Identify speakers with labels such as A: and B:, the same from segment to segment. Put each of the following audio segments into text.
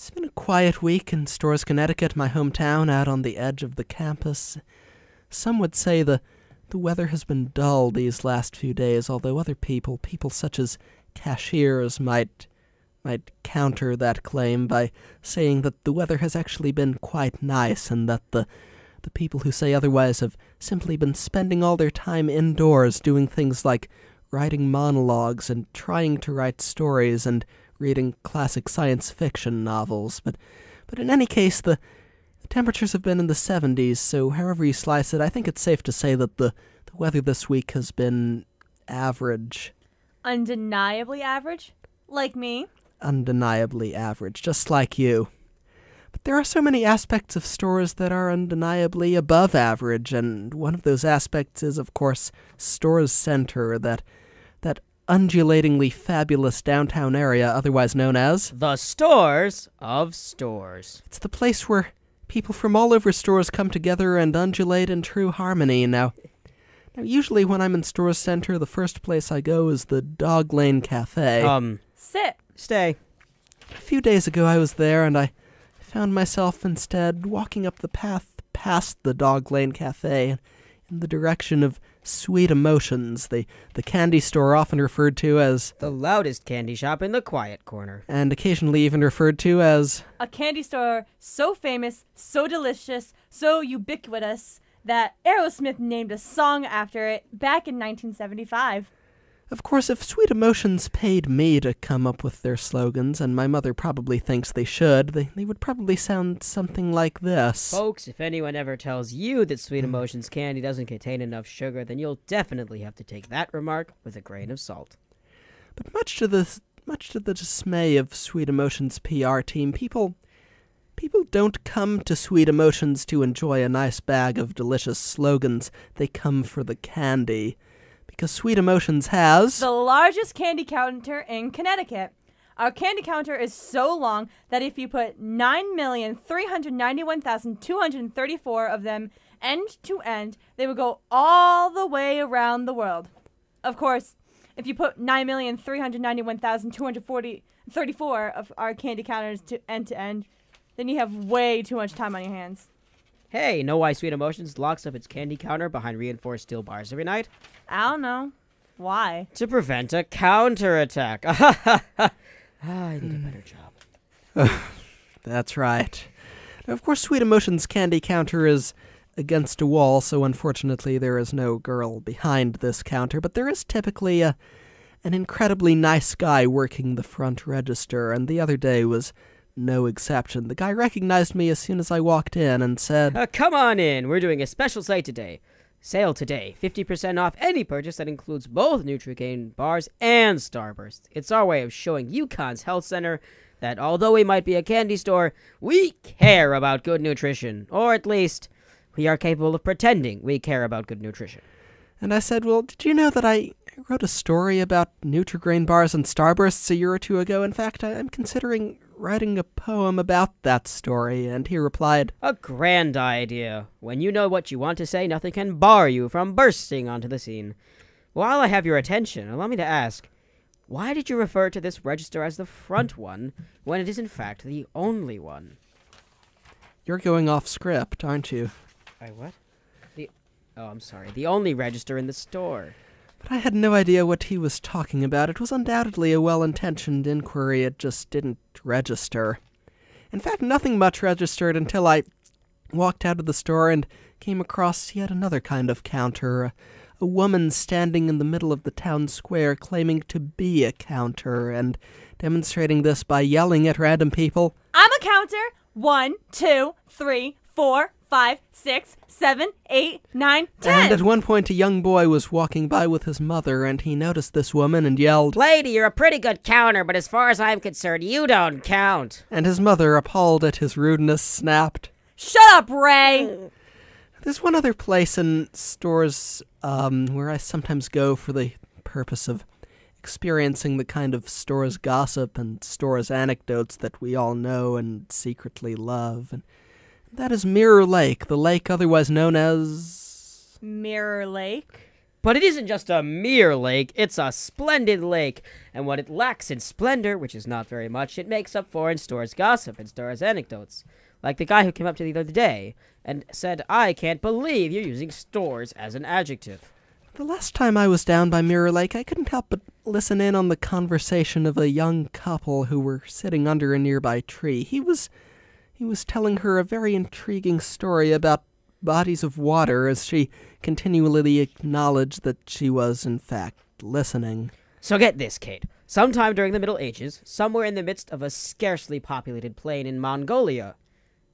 A: It's been a quiet week in Storrs, Connecticut, my hometown, out on the edge of the campus. Some would say the weather has been dull these last few days, although other people such as cashiers, might counter that claim by saying that the weather has actually been quite nice, and that the people who say otherwise have simply been spending all their time indoors doing things like writing monologues and trying to write stories and reading classic science fiction novels. But in any case, the temperatures have been in the 70s, so however you slice it, I think it's safe to say that the weather this week has been average.
B: Undeniably average? Like me?
A: Undeniably average, just like you. But there are so many aspects of Storrs that are undeniably above average, and one of those aspects is, of course, Storrs Center, that undulatingly fabulous downtown area otherwise known as
C: the Storrs of Storrs.
A: It's the place where people from all over Storrs come together and undulate in true harmony. Now, usually when I'm in Storrs Center, the first place I go is the Dog Lane Cafe.
B: Sit.
C: Stay.
A: A few days ago I was there, and I found myself instead walking up the path past the Dog Lane Cafe in the direction of Sweet Emotions, the candy store often referred to as
C: the loudest candy shop in the quiet corner,
A: and occasionally even referred to as
B: a candy store so famous, so delicious, so ubiquitous that Aerosmith named a song after it back in 1975.
A: Of course, if Sweet Emotions paid me to come up with their slogans, and my mother probably thinks they should, they would probably sound something like this.
C: Folks, if anyone ever tells you that Sweet Emotions candy doesn't contain enough sugar, then you'll definitely have to take that remark with a grain of salt.
A: But much to the dismay of Sweet Emotions' PR team, people don't come to Sweet Emotions to enjoy a nice bag of delicious slogans. They come for the candy. Because Sweet Emotions has
B: the largest candy counter in Connecticut. Our candy counter is so long that if you put 9,391,234 of them end to end, they would go all the way around the world. Of course, if you put 9,391,234 of our candy counters to end, then you have way too much time on your hands.
C: Hey, know why Sweet Emotions locks up its candy counter behind reinforced steel bars every night?
B: I don't know. Why?
C: To prevent a counterattack. I did a better job.
A: That's right. Now, of course, Sweet Emotions' candy counter is against a wall, so unfortunately there is no girl behind this counter, but there is typically an incredibly nice guy working the front register, and the other day was no exception. The guy recognized me as soon as I walked in and said,
C: Come on in. We're doing a special sale today. 50% off any purchase that includes both Nutrigrain bars and Starburst. It's our way of showing UConn's Health Center that although we might be a candy store, we care about good nutrition. Or at least, we are capable of pretending we care about good nutrition.
A: And I said, well, did you know that I wrote a story about Nutrigrain bars and Starbursts a year or two ago? In fact, I'm considering writing a poem about that story. And he replied,
C: a grand idea. When you know what you want to say, nothing can bar you from bursting onto the scene. While I have your attention, allow me to ask, why did you refer to this register as the front one when it is in fact the only one?
A: You're going off script, aren't you?
C: What? I'm sorry. The only register in the store.
A: But I had no idea what he was talking about. It was undoubtedly a well-intentioned inquiry. It just didn't register. In fact, nothing much registered until I walked out of the store and came across yet another kind of counter. A woman standing in the middle of the town square claiming to be a counter and demonstrating this by yelling at random people,
B: I'm a counter. 1, 2, 3, 4, 5, 6, 7, 8, 9, 10.
A: And at one point a young boy was walking by with his mother, and he noticed this woman and yelled,
C: Lady, you're a pretty good counter, but as far as I'm concerned, you don't count.
A: And his mother, appalled at his rudeness, snapped,
B: Shut up, Ray!
A: There's one other place in Storrs where I sometimes go for the purpose of experiencing the kind of Storrs gossip and Storrs anecdotes that we all know and secretly love, and that is Mirror Lake, the lake otherwise known as
B: Mirror Lake?
C: But it isn't just a mere lake, it's a splendid lake. And what it lacks in splendor, which is not very much, it makes up for in Storrs gossip and Storrs anecdotes. Like the guy who came up to me the other day and said, "I can't believe you're using Storrs as an adjective."
A: The last time I was down by Mirror Lake, I couldn't help but listen in on the conversation of a young couple who were sitting under a nearby tree. He was telling her a very intriguing story about bodies of water as she continually acknowledged that she was, in fact, listening.
C: So get this, Kate. Sometime during the Middle Ages, somewhere in the midst of a scarcely populated plain in Mongolia,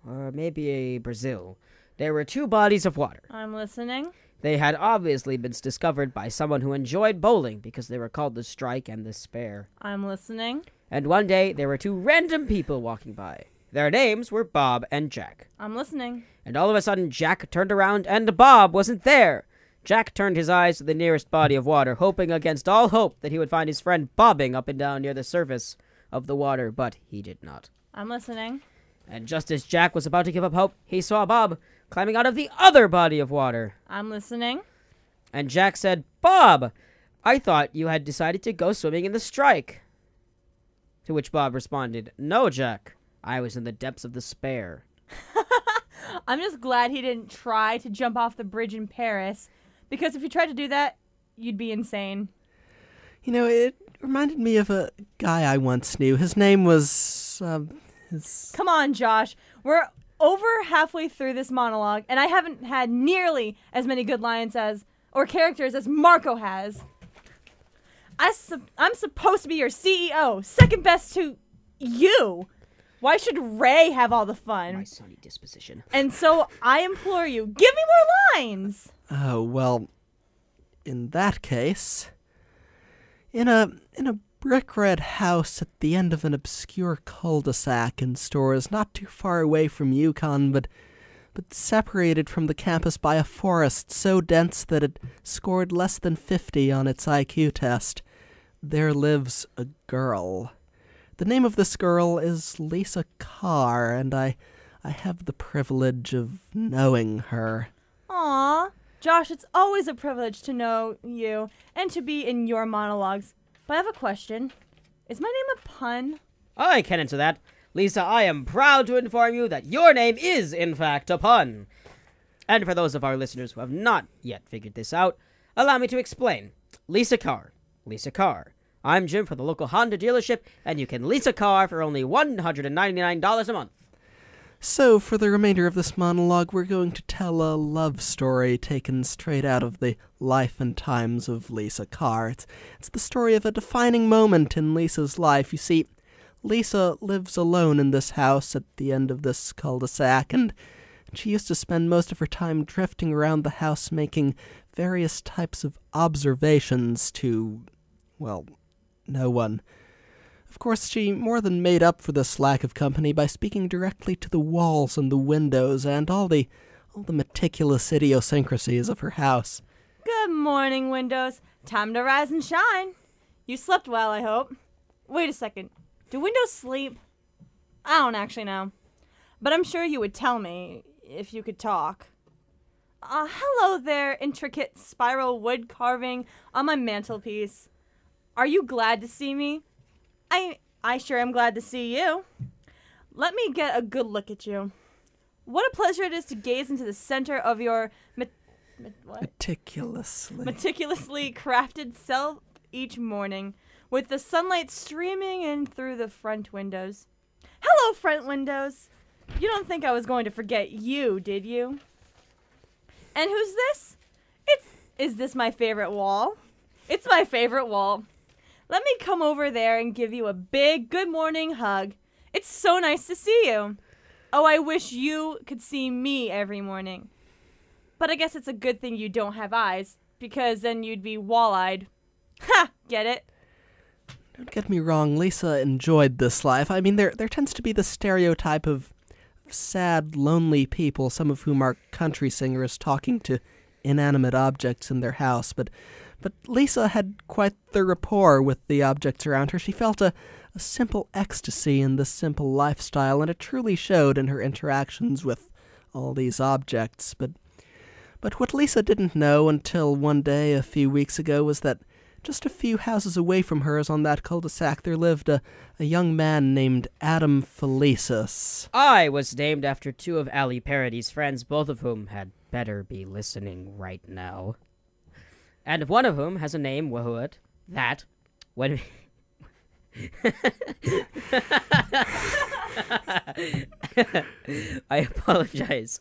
C: or maybe Brazil, there were two bodies of water.
B: I'm listening.
C: They had obviously been discovered by someone who enjoyed bowling because they were called the Strike and the Spare.
B: I'm listening.
C: And one day, there were two random people walking by. Their names were Bob and Jack.
B: I'm listening.
C: And all of a sudden, Jack turned around and Bob wasn't there. Jack turned his eyes to the nearest body of water, hoping against all hope that he would find his friend bobbing up and down near the surface of the water, but he did not.
B: I'm listening.
C: And just as Jack was about to give up hope, he saw Bob climbing out of the other body of water.
B: I'm listening.
C: And Jack said, "Bob, I thought you had decided to go swimming in the Strike." To which Bob responded, "No, Jack, I was in the depths of the Spare."
B: I'm just glad he didn't try to jump off the bridge in Paris, because if you tried to do that, you'd be insane.
A: You know, it reminded me of a guy I once knew. His name was,
B: Come on, Josh. We're over halfway through this monologue, and I haven't had nearly as many good lines or characters as Marco has. I'm supposed to be your CEO, second best to you. Why should Ray have all the fun?
C: My sunny disposition.
B: And so I implore you, give me more lines.
A: oh, well, in that case, in a brick red house at the end of an obscure cul-de-sac in Storrs, not too far away from Yukon, but separated from the campus by a forest so dense that it scored less than 50 on its IQ test, there lives a girl. The name of this girl is Lisa Carr, and I have the privilege of knowing her.
B: Aw, Josh, it's always a privilege to know you and to be in your monologues. But I have a question. Is my name a pun?
C: I can answer that. Lisa, I am proud to inform you that your name is, in fact, a pun. And for those of our listeners who have not yet figured this out, allow me to explain. Lisa Carr. Lisa Carr. I'm Jim from the local Honda dealership, and you can lease a car for only $199 a month.
A: So, for the remainder of this monologue, we're going to tell a love story taken straight out of the life and times of Lisa Carr. It's the story of a defining moment in Lisa's life. You see, Lisa lives alone in this house at the end of this cul-de-sac, and she used to spend most of her time drifting around the house making various types of observations to, well, no one. Of course, she more than made up for this lack of company by speaking directly to the walls and the windows and all the meticulous idiosyncrasies of her house.
B: Good morning, windows. Time to rise and shine. You slept well, I hope. Wait a second. Do windows sleep? I don't actually know. But I'm sure you would tell me if you could talk. Hello there, intricate spiral wood carving on my mantelpiece. Are you glad to see me? I sure am glad to see you. Let me get a good look at you. What a pleasure it is to gaze into the center of your meticulously crafted self each morning, with the sunlight streaming in through the front windows. Hello, front windows. You don't think I was going to forget you, did you? And who's this? Is this my favorite wall? It's my favorite wall. Let me come over there and give you a big good morning hug. It's so nice to see you. Oh, I wish you could see me every morning. But I guess it's a good thing you don't have eyes, because then you'd be wall-eyed. Ha! Get it?
A: Don't get me wrong, Lisa enjoyed this life. I mean, there tends to be the stereotype of sad, lonely people, some of whom are country singers talking to inanimate objects in their house, but Lisa had quite the rapport with the objects around her. She felt a simple ecstasy in this simple lifestyle, and it truly showed in her interactions with all these objects. But But what Lisa didn't know until one day a few weeks ago was that just a few houses away from hers on that cul-de-sac there lived a young man named Adam Felicis.
C: I was named after two of Ali Paradis' friends, both of whom had better be listening right now. And one of whom has a name, that, when... I apologize.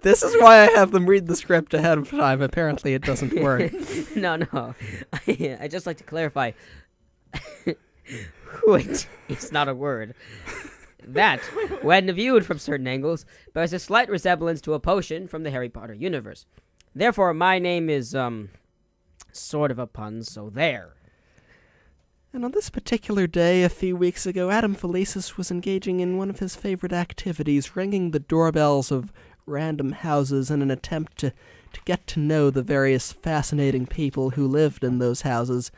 A: This is why I have them read the script ahead of time. Apparently it doesn't work.
C: No. I just like to clarify. Wait, it's not a word. That, when viewed from certain angles, bears a slight resemblance to a potion from the Harry Potter universe. Therefore, my name is, sort of a pun, so there.
A: And on this particular day, a few weeks ago, Adam Felicis was engaging in one of his favorite activities, ringing the doorbells of random houses in an attempt to get to know the various fascinating people who lived in those houses,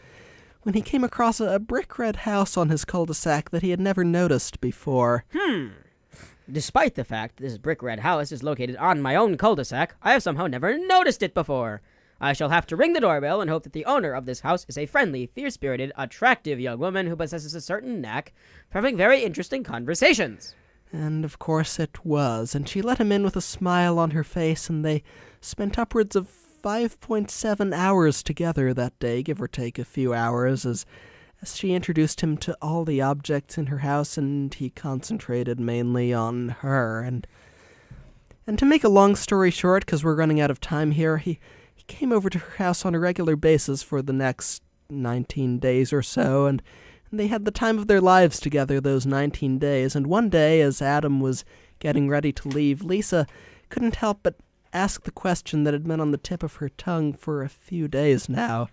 A: when he came across a brick-red house on his cul-de-sac that he had never noticed before.
C: Despite the fact this brick-red house is located on my own cul-de-sac, I have somehow never noticed it before. I shall have to ring the doorbell and hope that the owner of this house is a friendly, fierce-spirited, attractive young woman who possesses a certain knack for having very interesting conversations.
A: And of course it was, and she let him in with a smile on her face, and they spent upwards of 5.7 hours together that day, give or take a few hours, as she introduced him to all the objects in her house, and he concentrated mainly on her. And to make a long story short, because we're running out of time here, he came over to her house on a regular basis for the next 19 days or so, and they had the time of their lives together those 19 days. And one day, as Adam was getting ready to leave, Lisa couldn't help but ask the question that had been on the tip of her tongue for a few days now.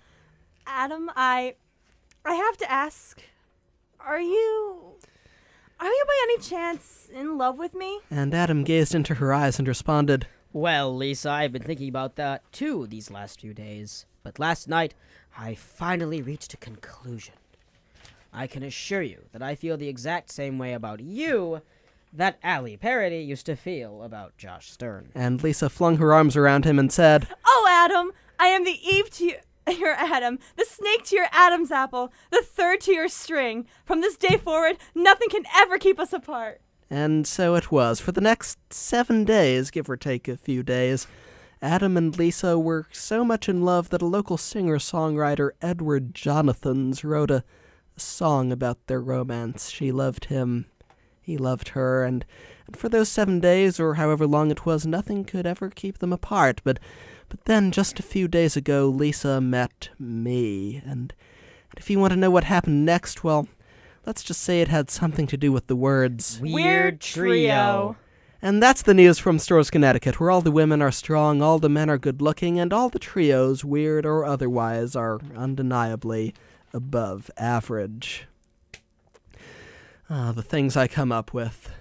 B: Adam, I have to ask, are you by any chance in love with me?
A: And Adam gazed into her eyes and responded,
C: Well, Lisa, I've been thinking about that, too, these last few days. But last night, I finally reached a conclusion. I can assure you that I feel the exact same way about you that Ali Parody used to feel about Josh Stern.
A: And Lisa flung her arms around him and said,
B: Oh, Adam, I am the Eve to your Adam, the snake to your Adam's apple, the third to your string. From this day forward, nothing can ever keep us apart.
A: And so it was. For the next 7 days, give or take a few days, Adam and Lisa were so much in love that a local singer-songwriter, Edward Jonathans, wrote a song about their romance. She loved him, he loved her, and for those 7 days, or however long it was, nothing could ever keep them apart. But then, just a few days ago, Lisa met me, and if you want to know what happened next, well, let's just say it had something to do with the words
C: Weird Trio.
A: And that's the news from Storrs, Connecticut, where all the women are strong, all the men are good-looking, and all the trios, weird or otherwise, are undeniably above average. The things I come up with.